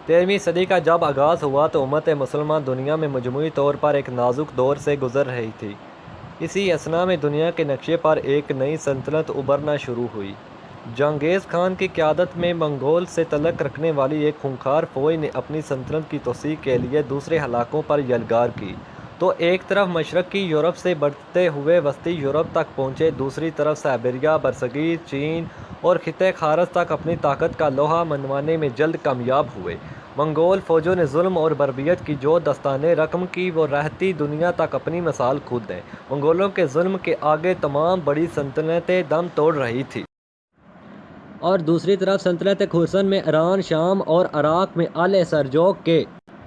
13ویں صدی کا جب آغاز ہوا تو امت مسلمہ دنیا میں مجموعی طور پر ایک نازک دور سے گزر رہی تھی۔ اسی اثنا میں دنیا کے نقشے پر ایک نئی سلطنت ابھرنا شروع ہوئی۔ جہانگیر خان کی قیادت میں منگول سے تعلق رکھنے والی ایک خونخوار فوج نے اپنی سلطنت کی توسیع کے لیے دوسرے علاقوں پر یلغار کی۔ تو ایک طرف مشرقی یورپ سے بڑھتے ہوئے وسطی یورپ تک پہنچے، دوسری طرف سائبیریا، برصغیر چین اور خطہ خارج تک اپنی طاقت کا لوہا منوانے میں جلد کامیاب ہوئے۔ منگول فوجوں نے ظلم اور بربریت کی جو داستانیں رقم کی، وہ رہتی دنیا تک اپنی مثال خود ہیں۔ منگولوں کے ظلم کے آگے تمام بڑی سلطنتیں دم توڑ رہی تھیں۔ اور دوسری طرف سلطنت خراسان میں ایران، شام اور عراق میں آل سلجوق کے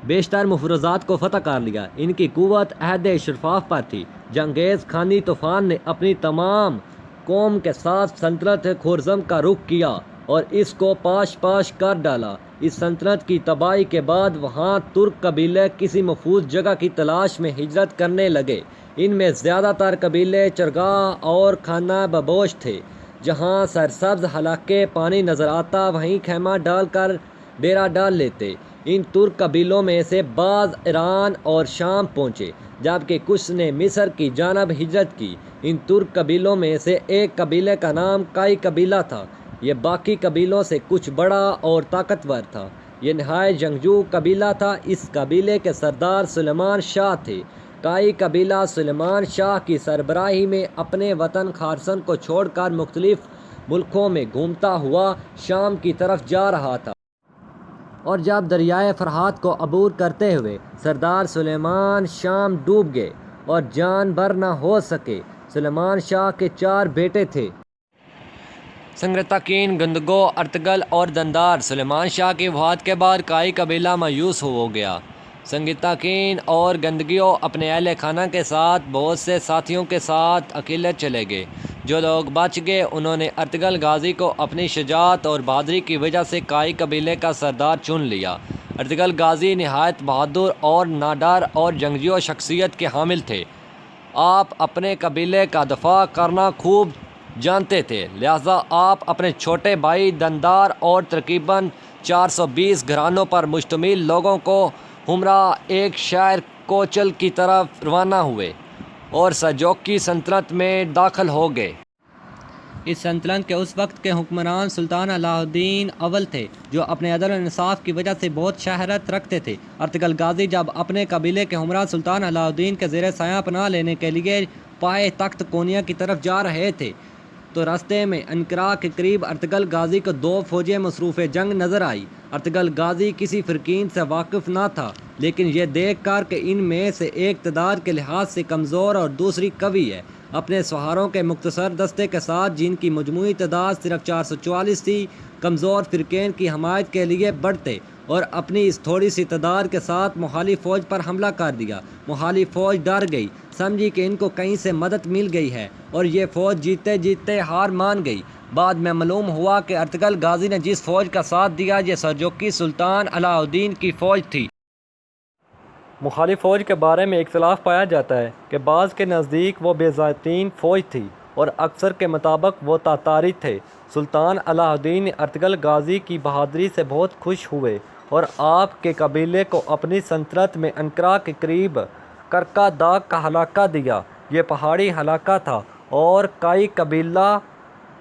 بیشتر مفروضات کو فتح کر لیا۔ ان کی قوت عہد اشراف پر تھی۔ جہانگیر خانی طوفان نے اپنی تمام قوم کے ساتھ سلطنت خراسان کا رخ کیا اور اس کو پاش پاش کر ڈالا۔ اس سلطنت کی تباہی کے بعد وہاں ترک قبیلے کسی محفوظ جگہ کی تلاش میں ہجرت کرنے لگے۔ ان میں زیادہ تر قبیلے چرگاہ اور خانہ ببوش تھے۔ جہاں سرسبز علاقے پانی نظر آتا، وہیں خیمہ ڈال کر ڈیرا ڈال لیتے۔ ان ترک قبیلوں میں سے بعض ایران اور شام پہنچے، جبکہ کچھ نے مصر کی جانب ہجرت کی۔ ان ترک قبیلوں میں سے ایک قبیلے کا نام کائی قبیلہ تھا۔ یہ باقی قبیلوں سے کچھ بڑا اور طاقتور تھا۔ یہ نہایت جنگجو قبیلہ تھا۔ اس قبیلے کے سردار سلیمان شاہ تھے۔ کائی قبیلہ سلیمان شاہ کی سربراہی میں اپنے وطن خراسان کو چھوڑ کر مختلف ملکوں میں گھومتا ہوا شام کی طرف جا رہا تھا۔ اور جب دریائے فرات کو عبور کرتے ہوئے سردار سلیمان شام ڈوب گئے اور جان بر نہ ہو سکے۔ سلیمان شاہ کے 4 بیٹے تھے: سنگتاکین، گندگو، ارطغرل اور دندار۔ سلیمان شاہ کی وفات کے بعد کائی قبیلہ مایوس ہو گیا۔ سنگتاکین اور گندگو اپنے اہل خانہ کے ساتھ بہت سے ساتھیوں کے ساتھ اکیلے چلے گئے۔ جو لوگ بچ گئے انہوں نے ارطغرل غازی کو اپنی شجاعت اور بہادری کی وجہ سے کائی قبیلے کا سردار چن لیا۔ ارطغرل غازی نہایت بہادر اور ناڈر اور جنگجو شخصیت کے حامل تھے۔ آپ اپنے قبیلے کا دفاع کرنا خوب جانتے تھے، لہذا آپ اپنے چھوٹے بھائی دندار اور تقریباً 420 گھرانوں پر مشتمل لوگوں کو ہمراہ ایک شہر کوچل کی طرف روانہ ہوئے اور سلجوقی سلطنت میں داخل ہو گئے۔ اس سلطنت کے اس وقت کے حکمران سلطان علاء الدین اول تھے، جو اپنے عدل و انصاف کی وجہ سے بہت شہرت رکھتے تھے۔ ارطغرل غازی جب اپنے قبیلے کے ہمراہ سلطان علاء الدین کے زیر سایہ پناہ لینے کے لیے پائے تخت کونیا کی طرف جا رہے تھے تو راستے میں انقرہ کے قریب ارطغرل غازی کو 2 فوجیں مصروف جنگ نظر آئی۔ ارطغرل غازی کسی فرقین سے واقف نہ تھا، لیکن یہ دیکھ کر کہ ان میں سے ایک تعداد کے لحاظ سے کمزور اور دوسری قوی ہے، اپنے سواروں کے مختصر دستے کے ساتھ، جن کی مجموعی تعداد صرف 444 تھی، کمزور فرقین کی حمایت کے لیے بڑھتے اور اپنی اس تھوڑی سی تعداد کے ساتھ مخالف فوج پر حملہ کر دیا۔ مخالف فوج ڈر گئی، سمجھی کہ ان کو کہیں سے مدد مل گئی ہے اور یہ فوج جیتے جیتے ہار مان گئی۔ بعد میں معلوم ہوا کہ ارطغرل غازی نے جس فوج کا ساتھ دیا، یہ سلجوقی سلطان علاء الدین کی فوج تھی۔ مخالف فوج کے بارے میں اختلاف پایا جاتا ہے کہ بعض کے نزدیک وہ بیزنطین فوج تھی اور اکثر کے مطابق وہ تاتاری تھے۔ سلطان علاء الدین نے ارطغرل غازی کی بہادری سے بہت خوش ہوئے اور آپ کے قبیلے کو اپنی سلطنت میں انقرہ کے قریب کرکا داغ کا علاقہ دیا۔ یہ پہاڑی علاقہ تھا اور کائی قبیلہ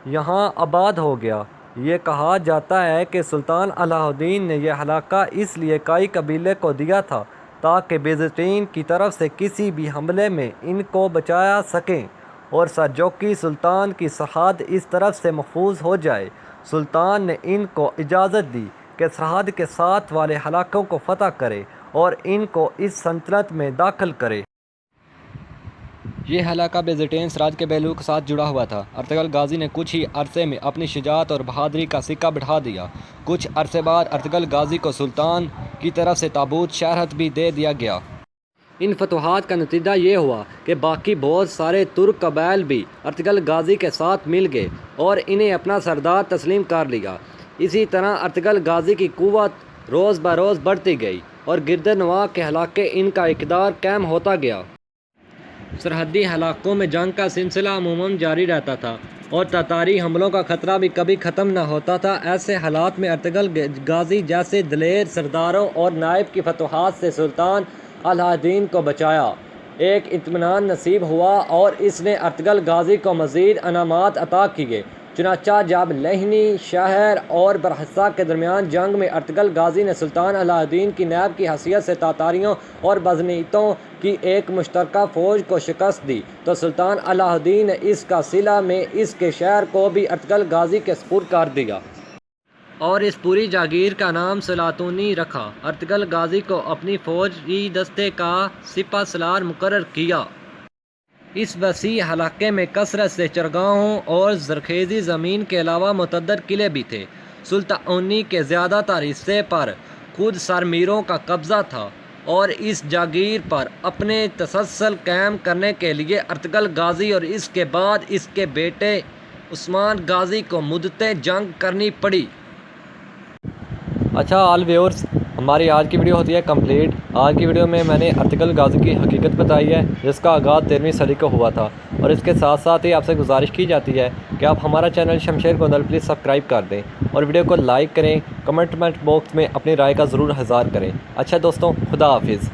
یہاں آباد ہو گیا۔ یہ کہا جاتا ہے کہ سلطان علاء الدین نے یہ علاقہ اس لیے کائی قبیلے کو دیا تھا تاکہ بیزنطین کی طرف سے کسی بھی حملے میں ان کو بچا سکیں اور سلجوقی سلطان کی سرحد اس طرف سے محفوظ ہو جائے۔ سلطان نے ان کو اجازت دی کہ سرحد کے ساتھ والے علاقوں کو فتح کرے اور ان کو اس سلطنت میں داخل کرے۔ یہ علاقہ بیزنطین سرحد کے پہلو کے ساتھ جڑا ہوا تھا۔ ارطغرل غازی نے کچھ ہی عرصے میں اپنی شجاعت اور بہادری کا سکہ بڑھا دیا۔ کچھ عرصے بعد ارطغرل غازی کو سلطان کی طرف سے تابوت شہرت بھی دے دیا گیا۔ ان فتوحات کا نتیجہ یہ ہوا کہ باقی بہت سارے ترک قبائل بھی ارطغرل غازی کے ساتھ مل گئے اور انہیں اپنا سردار تسلیم کر لیا۔ اسی طرح ارطغرل غازی کی قوت روز بروز بڑھتی گئی اور گرد نواح کے علاقے ان کا اقتدار قائم ہوتا گیا۔ سرحدی علاقوں میں جنگ کا سلسلہ عموماً جاری رہتا تھا اور تاتاری حملوں کا خطرہ بھی کبھی ختم نہ ہوتا تھا۔ ایسے حالات میں ارطغرل غازی جیسے دلیر سرداروں اور نائب کی فتوحات سے سلطان علاء الدین کو بچایا ایک اطمینان نصیب ہوا اور اس نے ارطغرل غازی کو مزید انعامات عطا کیے۔ چنانچہ جب لہنی شہر اور برحصہ کے درمیان جنگ میں ارطغرل غازی نے سلطان علاء الدین کی نائب کی حیثیت سے تاتاریوں اور بزنطیوں کی ایک مشترکہ فوج کو شکست دی تو سلطان علاء الدین نے اس کا صلہ میں اس کے شہر کو بھی ارطغرل غازی کے سپرد کر دیا اور اس پوری جاگیر کا نام سلاطونی رکھا۔ ارطغرل غازی کو اپنی فوجی دستے کا سپہ سالار مقرر کیا۔ اس وسیع علاقے میں کثرت سے چراگاہوں اور زرخیزی زمین کے علاوہ متعدد قلعے بھی تھے۔ سلطنی کے زیادہ تر حصے پر خود سر میروں کا قبضہ تھا اور اس جاگیر پر اپنے تسلسل قائم کرنے کے لیے ارطغرل غازی اور اس کے بعد اس کے بیٹے عثمان غازی کو مدتیں جنگ کرنی پڑی۔ اچھا آل ویورز، ہماری آج کی ویڈیو ہوتی ہے کمپلیٹ۔ آج کی ویڈیو میں نے ارطغرل غازی کی حقیقت بتائی ہے جس کا آغاز 13ویں صدی کو ہوا تھا، اور اس کے ساتھ ساتھ ہی آپ سے گزارش کی جاتی ہے کہ آپ ہمارا channel Shamsher Gondal please subscribe کر دیں اور ویڈیو کو لائک کریں، کمنٹ باکس میں اپنی رائے کا ضرور اظہار کریں۔ اچھا دوستوں، خدا حافظ۔